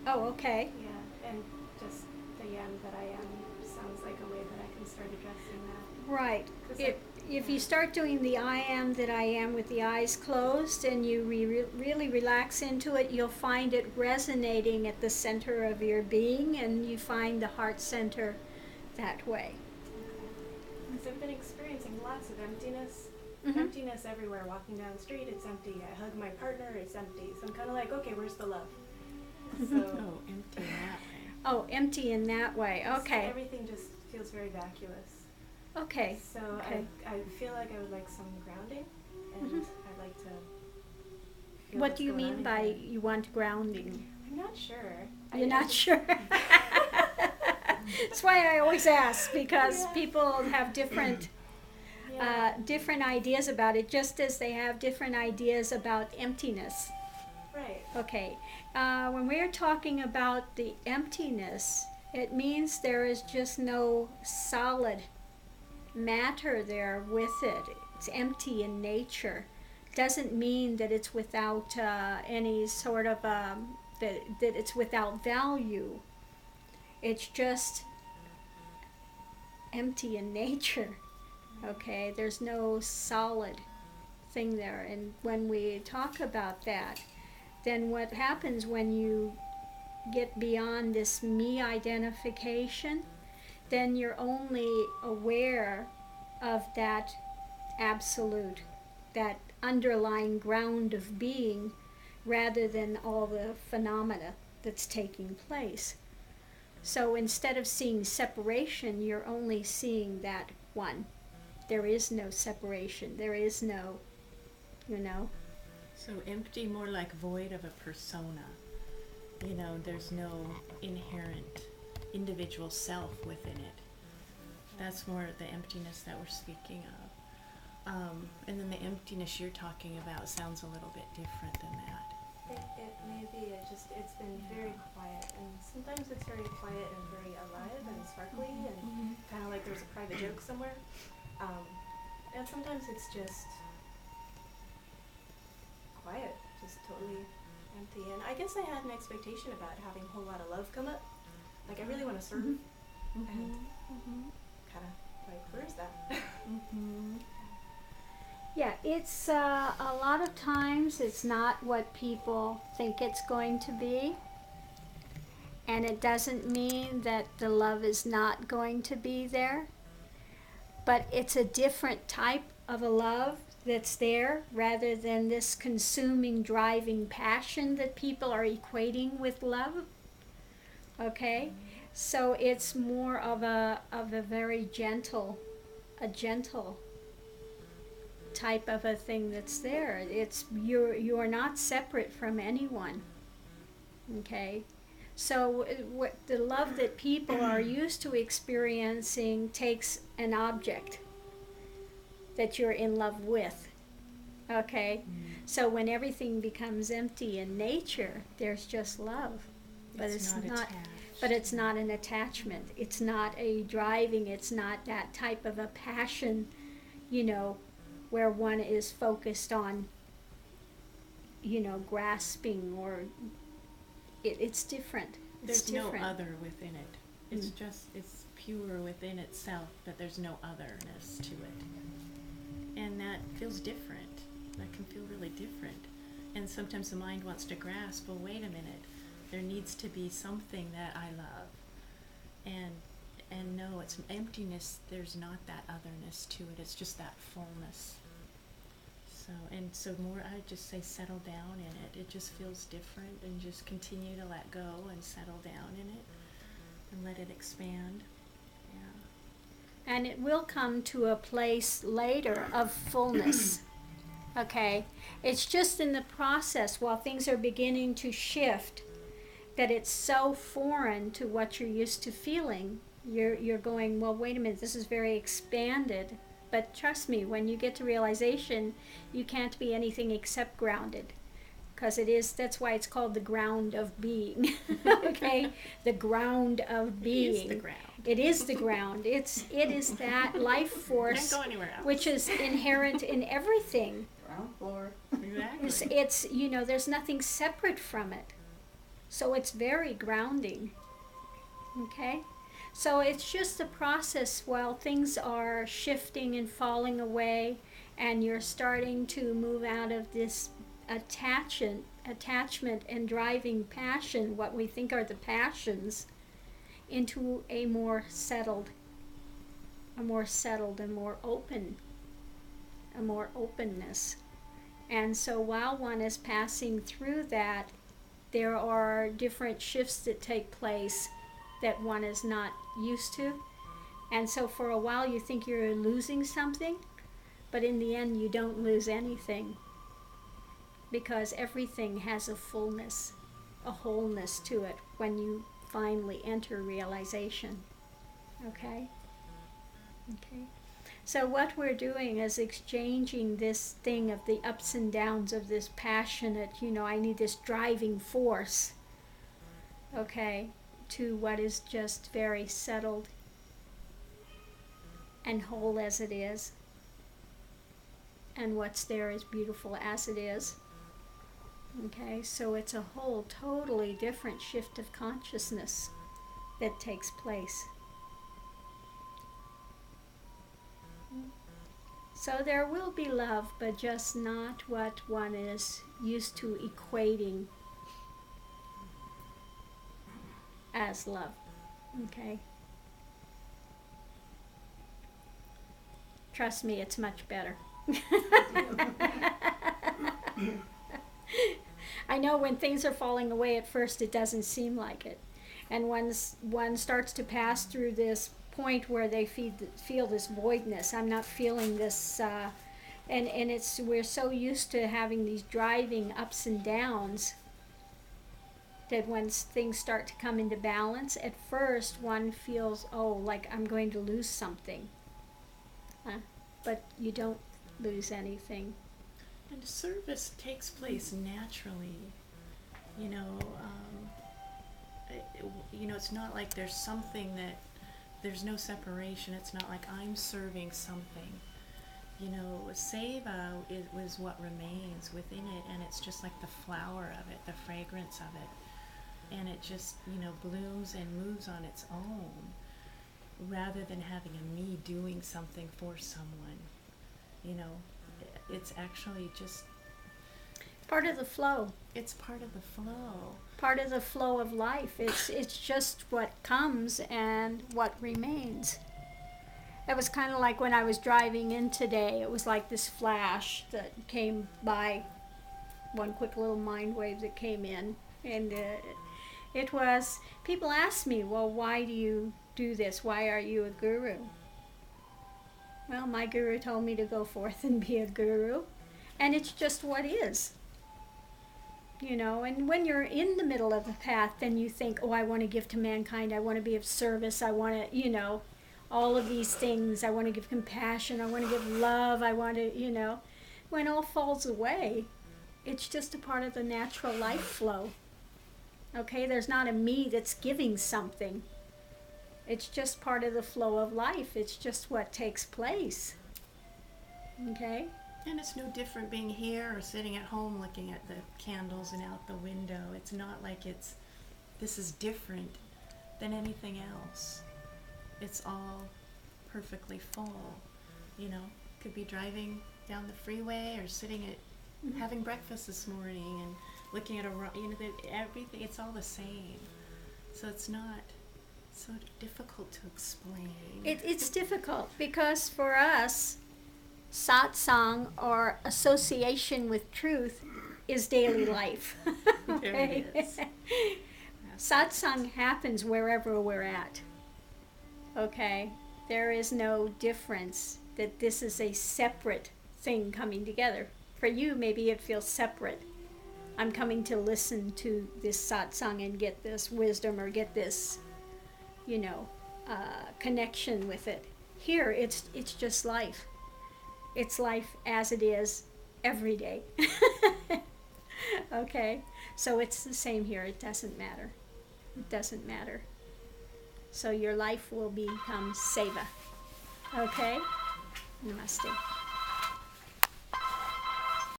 Oh, okay. Yeah, and just the am that I am sounds like a way that I can start addressing that. Right. 'Cause If you yeah, start doing the I am that I am with the eyes closed and you really relax into it, you'll find it resonating at the center of your being, and you find the heart center that way. okay. Because I've been experiencing lots of emptiness. Hmm. Emptiness everywhere. Walking down the street, it's empty. I hug my partner, it's empty. So I'm kind of like, okay, where's the love? So Oh, empty in that way. Oh, empty in that way. Okay. everything just feels very vacuous. Okay. So Okay. I feel like I would like some grounding, and Mhm. I'd like to feel What what's do you going on mean in by here. you want grounding? I'm not sure. You're not sure? That's why I always ask, because Yeah. people have different Yeah. different ideas about it, just as they have different ideas about emptiness. Right. Okay, when we're talking about the emptiness, it means there is just no solid matter there with it. It's empty in nature. Doesn't mean that it's without any sort of that it's without value. It's just empty in nature. Okay, there's no solid thing there. And when we talk about that, then what happens when you get beyond this me identification, then you're only aware of that absolute, that underlying ground of being, rather than all the phenomena that's taking place. So instead of seeing separation, you're only seeing that one. There is no separation. There is no, you know. So empty, more like void of a persona. There's no inherent individual self within it. That's more the emptiness that we're speaking of. And then the emptiness you're talking about sounds a little bit different than that. It may be. It's been very quiet, and sometimes it's very quiet and very alive and sparkly, and kind of like there's a private joke somewhere. And sometimes it's just quiet, just totally empty. And I guess I had an expectation about having a whole lot of love come up. Like I really want to serve, and kind of like, where's that? Yeah, it's a lot of times it's not what people think it's going to be. And it doesn't mean that the love is not going to be there. But it's a different type of a love that's there, rather than this consuming, driving passion that people are equating with love. Okay? So it's more of a very gentle, a gentle type of a thing that's there. It's you're not separate from anyone. Okay? So what the love that people are used to experiencing takes an object that you're in love with. Okay? So when everything becomes empty in nature, there's just love. But it's not attached. but it's not an attachment. It's not a driving, it's not that type of a passion, where one is focused on, grasping, or it's different. It's There's different. no other within it. It's it's pure within itself, but there's no otherness to it. And that feels different. That can feel really different. And sometimes the mind wants to grasp, well, wait a minute, there needs to be something that I love. And no, it's emptiness. There's not that otherness to it. It's just that fullness. So more, I just say settle down in it. It just feels different, and just continue to let go and settle down in it and let it expand. Yeah. And it will come to a place later of fullness. Okay? It's just in the process, while things are beginning to shift, that it's so foreign to what you're used to feeling. You're going, well, wait a minute, this is very expanded. But trust me, when you get to realization, you can't be anything except grounded. Because that's why it's called the ground of being. Okay? The ground of being. It is the ground. It is the ground. It is that life force, Can't go anywhere else. which is inherent in everything. Ground floor. Exactly. It's there's nothing separate from it. So it's very grounding. Okay? So it's just a process while things are shifting and falling away, and you're starting to move out of this attachment and driving passion, what we think are the passions, into a more settled and more open, a more openness. And so while one is passing through that, there are different shifts that take place that one is not used to. And so for a while you think you're losing something, but in the end you don't lose anything, because everything has a fullness, a wholeness to it when you finally enter realization. Okay? Okay. So what we're doing is exchanging this thing of the ups and downs of this passionate, I need this driving force, okay, to what is just very settled and whole as it is, and what's there is beautiful as it is. Okay, so it's a whole totally different shift of consciousness that takes place. So there will be love, but just not what one is used to equating as love. Okay? Trust me, it's much better. I know when things are falling away at first, it doesn't seem like it. And once one starts to pass through this point where they feel this voidness, I'm not feeling this, and we're so used to having these driving ups and downs that when things start to come into balance, at first one feels, like I'm going to lose something. But you don't lose anything. And service takes place naturally. It's not like there's something that, there's no separation. It's not like I'm serving something. Seva was what remains within it, and it's just like the flower of it, the fragrance of it. And it just, blooms and moves on its own, rather than having a me doing something for someone. It's actually just part of the flow. It's part of the flow. Part of the flow of life. It's just what comes and what remains. It was kind of like when I was driving in today. It was like this flash that came by, one quick little mind wave that came in. And it was, people ask me, well, why do you do this? Why are you a guru? Well, my guru told me to go forth and be a guru. And it's just what is. And when you're in the middle of the path, then you think, I want to give to mankind. I want to be of service. I want to, all of these things. I want to give compassion. I want to give love. I want to, when all falls away, it's just a part of the natural life flow. Okay, there's not a me that's giving something. It's just part of the flow of life. It's just what takes place. Okay? And it's no different being here or sitting at home looking at the candles and out the window. It's not like this is different than anything else. It's all perfectly full. Could be driving down the freeway or sitting at, having breakfast this morning and looking at everything, it's all the same. So it's not so difficult to explain. It's difficult because for us, satsang, or association with truth, is daily life. Okay? There it is. Satsang happens wherever we're at. Okay? There is no difference that this is a separate thing coming together. For you, maybe it feels separate. I'm coming to listen to this satsang and get this wisdom or get this, connection with it. Here, it's just life. It's life as it is every day. Okay? So it's the same here. It doesn't matter. It doesn't matter. So your life will become Seva. Okay? Namaste.